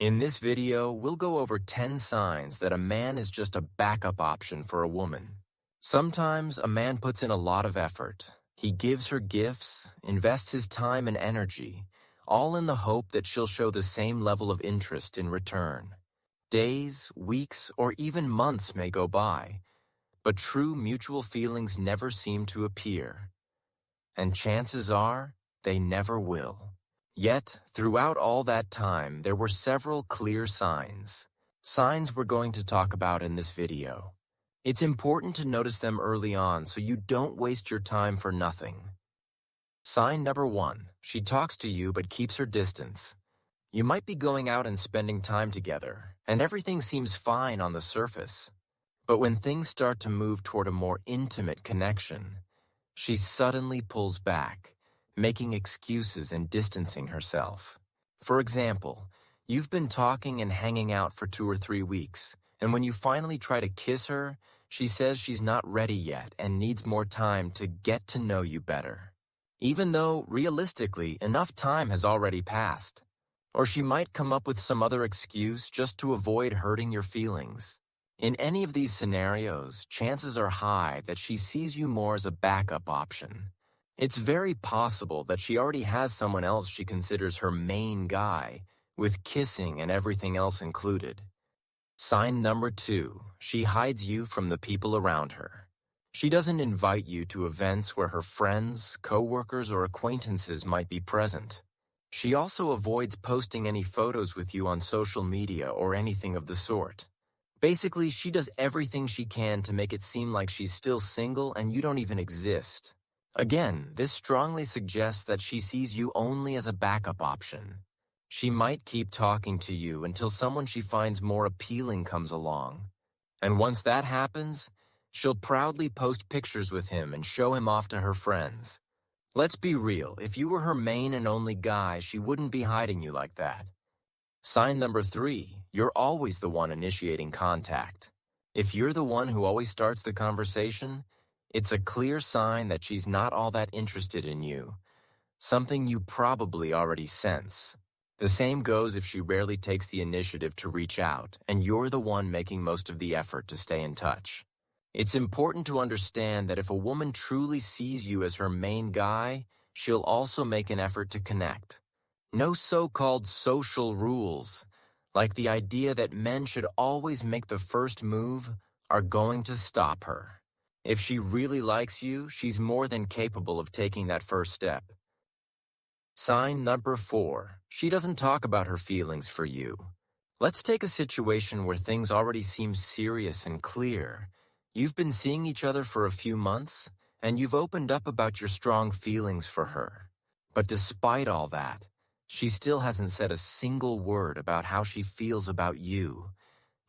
In this video, we'll go over 10 signs that a man is just a backup option for a woman. Sometimes a man puts in a lot of effort. He gives her gifts, invests his time and energy, all in the hope that she'll show the same level of interest in return. Days, weeks, or even months may go by, but true mutual feelings never seem to appear. And chances are, they never will. Yet, throughout all that time, there were several clear signs. Signs we're going to talk about in this video. It's important to notice them early on so you don't waste your time for nothing. Sign number 1. She talks to you but keeps her distance. You might be going out and spending time together, and everything seems fine on the surface. But when things start to move toward a more intimate connection, she suddenly pulls back, making excuses and distancing herself. For example, you've been talking and hanging out for 2 or 3 weeks, and when you finally try to kiss her, she says she's not ready yet and needs more time to get to know you better, even though, realistically, enough time has already passed. Or she might come up with some other excuse just to avoid hurting your feelings. In any of these scenarios, chances are high that she sees you more as a backup option. It's very possible that she already has someone else she considers her main guy, with kissing and everything else included. Sign number 2. She hides you from the people around her. She doesn't invite you to events where her friends, co-workers, or acquaintances might be present. She also avoids posting any photos with you on social media or anything of the sort. Basically, she does everything she can to make it seem like she's still single and you don't even exist. Again, this strongly suggests that she sees you only as a backup option. She might keep talking to you until someone she finds more appealing comes along. And once that happens, she'll proudly post pictures with him and show him off to her friends. Let's be real, if you were her main and only guy, she wouldn't be hiding you like that. Sign number 3, you're always the one initiating contact. If you're the one who always starts the conversation, it's a clear sign that she's not all that interested in you, something you probably already sense. The same goes if she rarely takes the initiative to reach out, and you're the one making most of the effort to stay in touch. It's important to understand that if a woman truly sees you as her main guy, she'll also make an effort to connect. No so-called social rules, like the idea that men should always make the first move, are going to stop her. If she really likes you, she's more than capable of taking that first step. Sign number 4. She doesn't talk about her feelings for you. Let's take a situation where things already seem serious and clear. You've been seeing each other for a few months, and you've opened up about your strong feelings for her. But despite all that, she still hasn't said a single word about how she feels about you,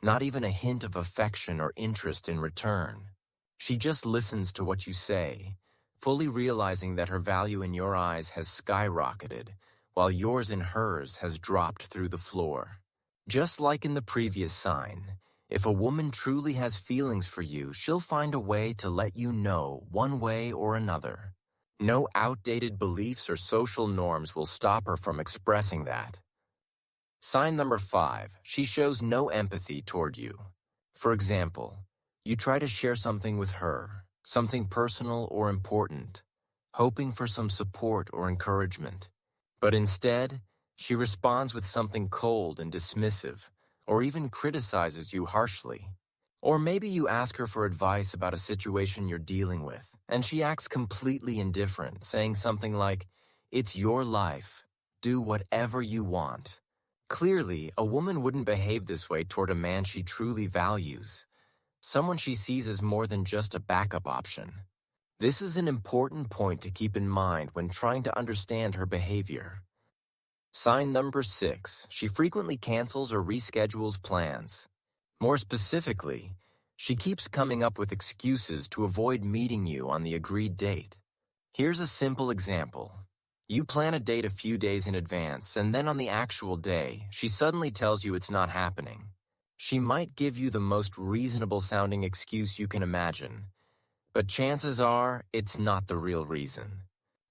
not even a hint of affection or interest in return. She just listens to what you say, fully realizing that her value in your eyes has skyrocketed, while yours in hers has dropped through the floor. Just like in the previous sign, if a woman truly has feelings for you, she'll find a way to let you know one way or another. No outdated beliefs or social norms will stop her from expressing that. Sign number 5, she shows no empathy toward you. For example, you try to share something with her, something personal or important, hoping for some support or encouragement. But instead, she responds with something cold and dismissive, or even criticizes you harshly. Or maybe you ask her for advice about a situation you're dealing with, and she acts completely indifferent, saying something like, "It's your life. Do whatever you want." Clearly, a woman wouldn't behave this way toward a man she truly values, someone she sees as more than just a backup option. This is an important point to keep in mind when trying to understand her behavior. Sign number 6, she frequently cancels or reschedules plans. More specifically, she keeps coming up with excuses to avoid meeting you on the agreed date. Here's a simple example. You plan a date a few days in advance, and then on the actual day, she suddenly tells you it's not happening. She might give you the most reasonable-sounding excuse you can imagine, but chances are it's not the real reason.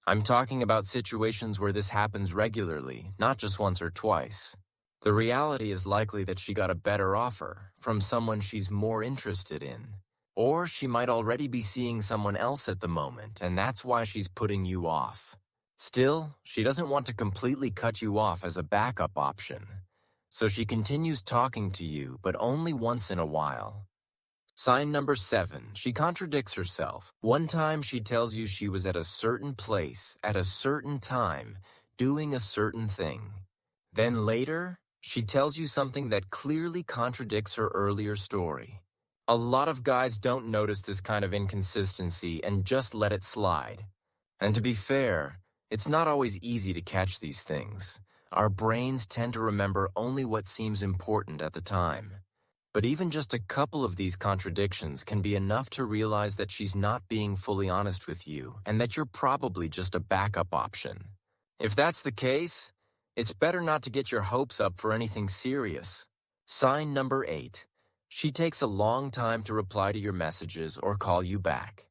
I'm talking about situations where this happens regularly, not just once or twice. The reality is likely that she got a better offer from someone she's more interested in. Or she might already be seeing someone else at the moment, and that's why she's putting you off. Still, she doesn't want to completely cut you off as a backup option. So she continues talking to you, but only once in a while. Sign number 7, she contradicts herself. One time she tells you she was at a certain place, at a certain time, doing a certain thing. Then later, she tells you something that clearly contradicts her earlier story. A lot of guys don't notice this kind of inconsistency and just let it slide. And to be fair, it's not always easy to catch these things. Our brains tend to remember only what seems important at the time. But even just a couple of these contradictions can be enough to realize that she's not being fully honest with you and that you're probably just a backup option. If that's the case, it's better not to get your hopes up for anything serious. Sign number 8. She takes a long time to reply to your messages or call you back.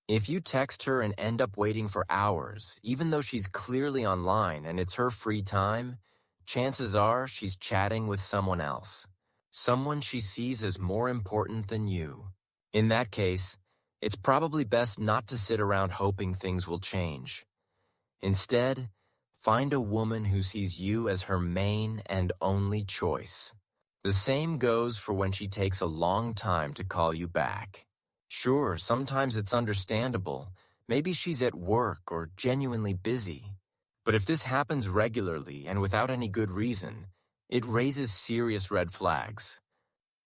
If you text her and end up waiting for hours, even though she's clearly online and it's her free time, chances are she's chatting with someone else. Someone she sees as more important than you. In that case, it's probably best not to sit around hoping things will change. Instead, find a woman who sees you as her main and only choice. The same goes for when she takes a long time to call you back. Sure, sometimes it's understandable. Maybe she's at work or genuinely busy. But if this happens regularly and without any good reason, it raises serious red flags.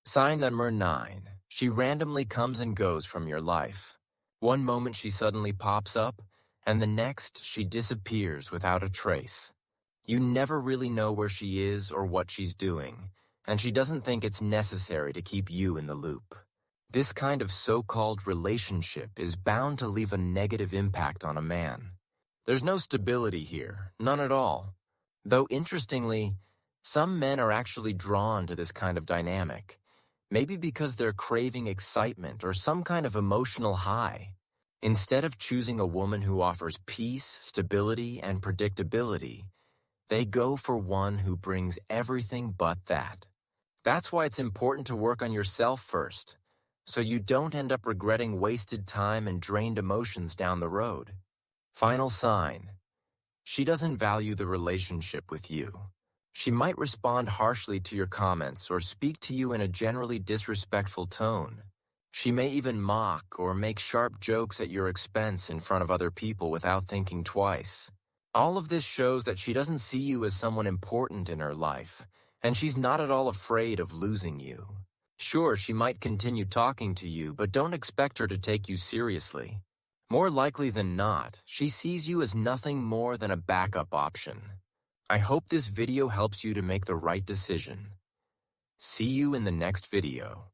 Sign number 9. She randomly comes and goes from your life. One moment she suddenly pops up, and the next she disappears without a trace. You never really know where she is or what she's doing, and she doesn't think it's necessary to keep you in the loop. This kind of so-called relationship is bound to leave a negative impact on a man. There's no stability here, none at all. Though interestingly, some men are actually drawn to this kind of dynamic, maybe because they're craving excitement or some kind of emotional high. Instead of choosing a woman who offers peace, stability, and predictability, they go for one who brings everything but that. That's why it's important to work on yourself first, so you don't end up regretting wasted time and drained emotions down the road. Final sign. She doesn't value the relationship with you. She might respond harshly to your comments or speak to you in a generally disrespectful tone. She may even mock or make sharp jokes at your expense in front of other people without thinking twice. All of this shows that she doesn't see you as someone important in her life, and she's not at all afraid of losing you. Sure, she might continue talking to you, but don't expect her to take you seriously. More likely than not, she sees you as nothing more than a backup option. I hope this video helps you to make the right decision. See you in the next video.